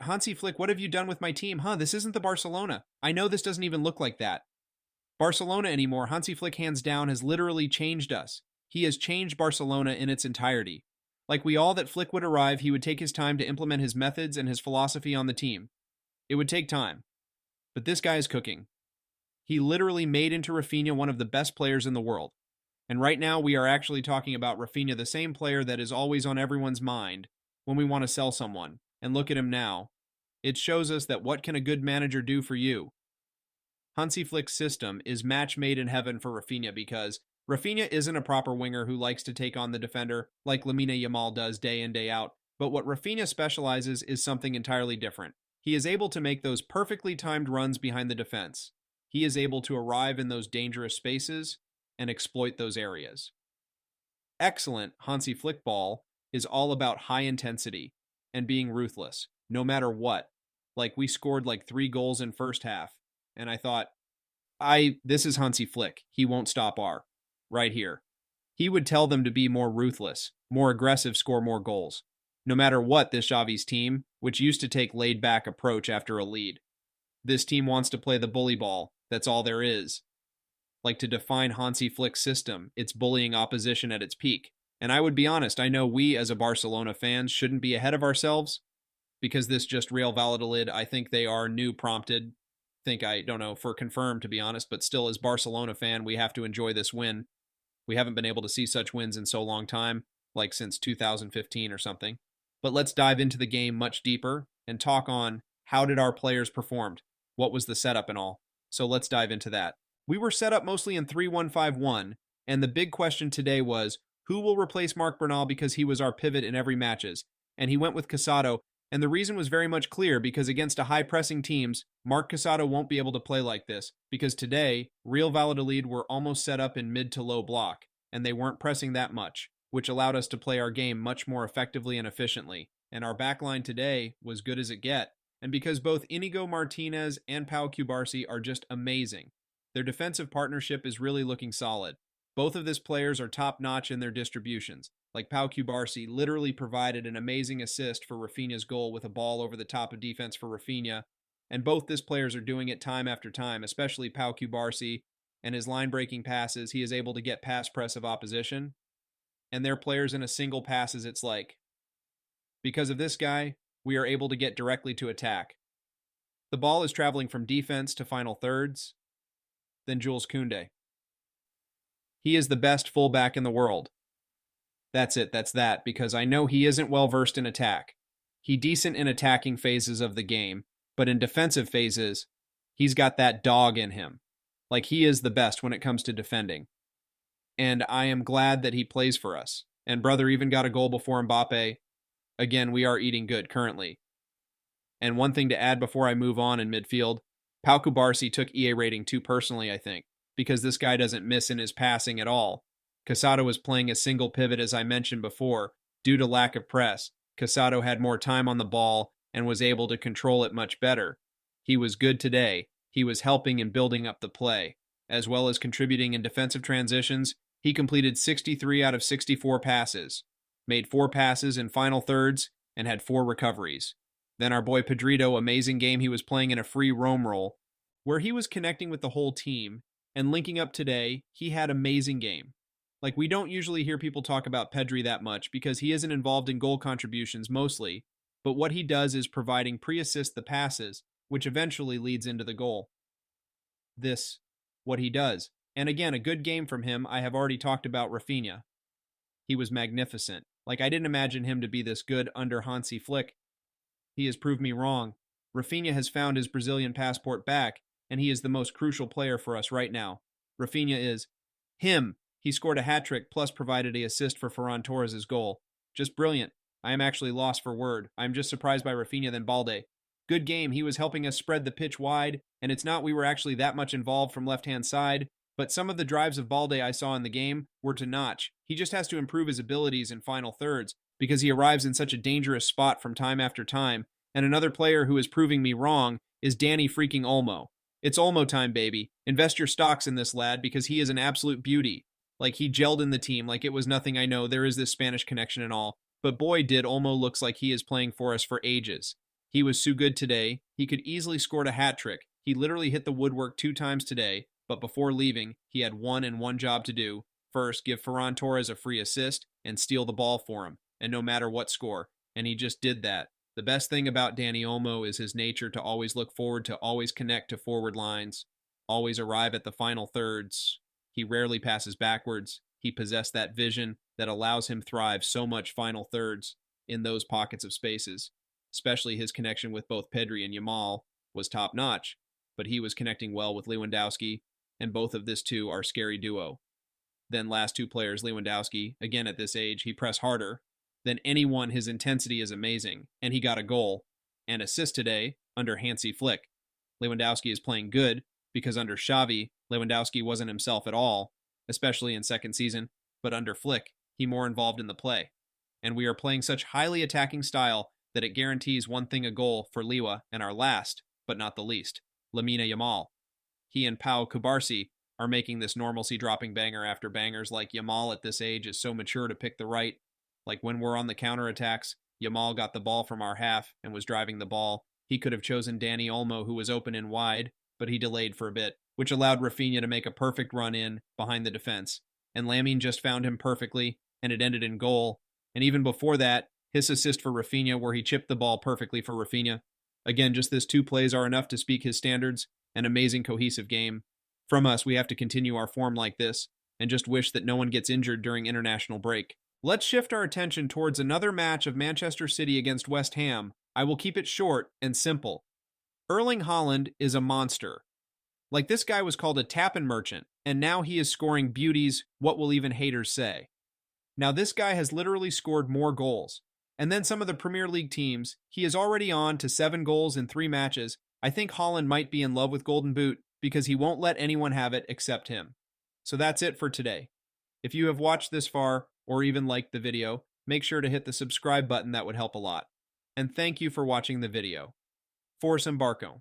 Hansi Flick, what have you done with my team? Huh, this isn't the Barcelona. I know this doesn't even look like that. Barcelona anymore. Hansi Flick, hands down, has literally changed us. He has changed Barcelona in its entirety. Like we all that Flick would arrive, he would take his time to implement his methods and his philosophy on the team. It would take time. But this guy is cooking. He literally made into Raphinha one of the best players in the world. And right now we are actually talking about Raphinha, the same player that is always on everyone's mind when we want to sell someone. And look at him now. It shows us that what can a good manager do for you? Hansi Flick's system is match made in heaven for Raphinha because Raphinha isn't a proper winger who likes to take on the defender like Lamine Yamal does day in, day out. But what Raphinha specializes is something entirely different. He is able to make those perfectly timed runs behind the defense. He is able to arrive in those dangerous spaces and exploit those areas. Excellent Hansi Flick ball is all about high intensity and being ruthless, no matter what. Like we scored like 3 goals in first half, and I thought, this is Hansi Flick. He won't stop right here. He would tell them to be more ruthless, more aggressive, score more goals. No matter what, this Xavi's team, which used to take laid-back approach after a lead. This team wants to play the bully ball. That's all there is. Like to define Hansi Flick's system, it's bullying opposition at its peak. And I would be honest, I know we as a Barcelona fans shouldn't be ahead of ourselves because this just Real Valladolid, I think they are new prompted. I don't know for confirmed to be honest, but still as Barcelona fan, we have to enjoy this win. We haven't been able to see such wins in so long time, like since 2015 or something. But let's dive into the game much deeper and talk on how did our players perform? What was the setup and all? So let's dive into that. We were set up mostly in 3-1-5-1, and the big question today was, who will replace Marc Bernal because he was our pivot in every matches? And he went with Casado, and the reason was very much clear because against a high-pressing teams, Marc Casado won't be able to play like this because today, Real Valladolid were almost set up in mid to low block, and they weren't pressing that much, which allowed us to play our game much more effectively and efficiently. And our backline today was good as it get, and because both Inigo Martinez and Pau Cubarsí are just amazing. Their defensive partnership is really looking solid. Both of these players are top-notch in their distributions. Like Pau Cubarsí literally provided an amazing assist for Raphinha's goal with a ball over the top of defense for Raphinha, and both these players are doing it time after time, especially Pau Cubarsí and his line-breaking passes. He is able to get pass press of opposition, and their players in a single passes it's like. Because of this guy, we are able to get directly to attack. The ball is traveling from defense to final thirds, then Jules Koundé. He is the best fullback in the world. That's it, that's that, because I know he isn't well versed in attack. He's decent in attacking phases of the game, but in defensive phases, he's got that dog in him. Like he is the best when it comes to defending. And I am glad that he plays for us. And brother even got a goal before Mbappe. Again, we are eating good currently. And one thing to add before I move on in midfield, Pau Cubarsí took EA rating 2 personally, I think, because this guy doesn't miss in his passing at all. Casado was playing a single pivot, as I mentioned before, due to lack of press. Casado had more time on the ball and was able to control it much better. He was good today. He was helping and building up the play, as well as contributing in defensive transitions. He completed 63 out of 64 passes, made 4 passes in final thirds, and had 4 recoveries. Then our boy Pedrito, amazing game. He was playing in a free roam role, where he was connecting with the whole team and linking up today. He had amazing game. Like, we don't usually hear people talk about Pedri that much because he isn't involved in goal contributions mostly, but what he does is providing pre-assist the passes, which eventually leads into the goal. What he does. And again, a good game from him. I have already talked about Raphinha. He was magnificent. Like, I didn't imagine him to be this good under Hansi Flick. He has proved me wrong. Raphinha has found his Brazilian passport back, and he is the most crucial player for us right now. Raphinha is him. He scored a hat-trick plus provided an assist for Ferran Torres' goal. Just brilliant. I am actually lost for word. I am just surprised by Raphinha than Balde. Good game. He was helping us spread the pitch wide, and it's not we were actually that much involved from left-hand side, but some of the drives of Balde I saw in the game were to notch. He just has to improve his abilities in final thirds because he arrives in such a dangerous spot from time after time. And another player who is proving me wrong is Danny freaking Olmo. It's Olmo time, baby. Invest your stocks in this lad because he is an absolute beauty. Like, he gelled in the team like it was nothing. I know there is this Spanish connection and all, but boy did Olmo looks like he is playing for us for ages. He was so good today, he could easily scored a hat trick. He literally hit the woodwork 2 times today, but before leaving, he had one job to do. First, give Ferran Torres a free assist and steal the ball for him, and no matter what score. And he just did that. The best thing about Dani Olmo is his nature to always look forward, to always connect to forward lines, always arrive at the final thirds. He rarely passes backwards. He possessed that vision that allows him thrive so much final thirds in those pockets of spaces. Especially his connection with both Pedri and Yamal was top-notch, but he was connecting well with Lewandowski, and both of this two are scary duo. Then last two players, Lewandowski, again at this age, he pressed harder than anyone. His intensity is amazing, and he got a goal and assist today under Hansi Flick. Lewandowski is playing good because under Xavi, Lewandowski wasn't himself at all, especially in second season, but under Flick, he more involved in the play. And we are playing such highly attacking style that it guarantees one thing, a goal for Liwa, and our last, but not the least, Lamine Yamal. He and Pau Cubarsí are making this normalcy, dropping banger after bangers. Like Yamal at this age is so mature to pick the right. Like when we're on the counterattacks, Yamal got the ball from our half and was driving the ball. He could have chosen Dani Olmo, who was open and wide, but he delayed for a bit, which allowed Rapinhna to make a perfect run in behind the defense. And Lamine just found him perfectly, and it ended in goal. And even before that, his assist for Rapinhna, where he chipped the ball perfectly for Rapinhna. Again, just this 2 plays are enough to speak his standards. An amazing cohesive game. From us, we have to continue our form like this, and just wish that no one gets injured during international break. Let's shift our attention towards another match of Manchester City against West Ham. I will keep it short and simple. Erling Haaland is a monster. Like, this guy was called a tap-in merchant, and now he is scoring beauties. What will even haters say? Now, this guy has literally scored more goals. And then some of the Premier League teams, he is already on to 7 goals in 3 matches. I think Haaland might be in love with Golden Boot because he won't let anyone have it except him. So that's it for today. If you have watched this far, or even liked the video, make sure to hit the subscribe button. That would help a lot. And thank you for watching the video. Forza Barca.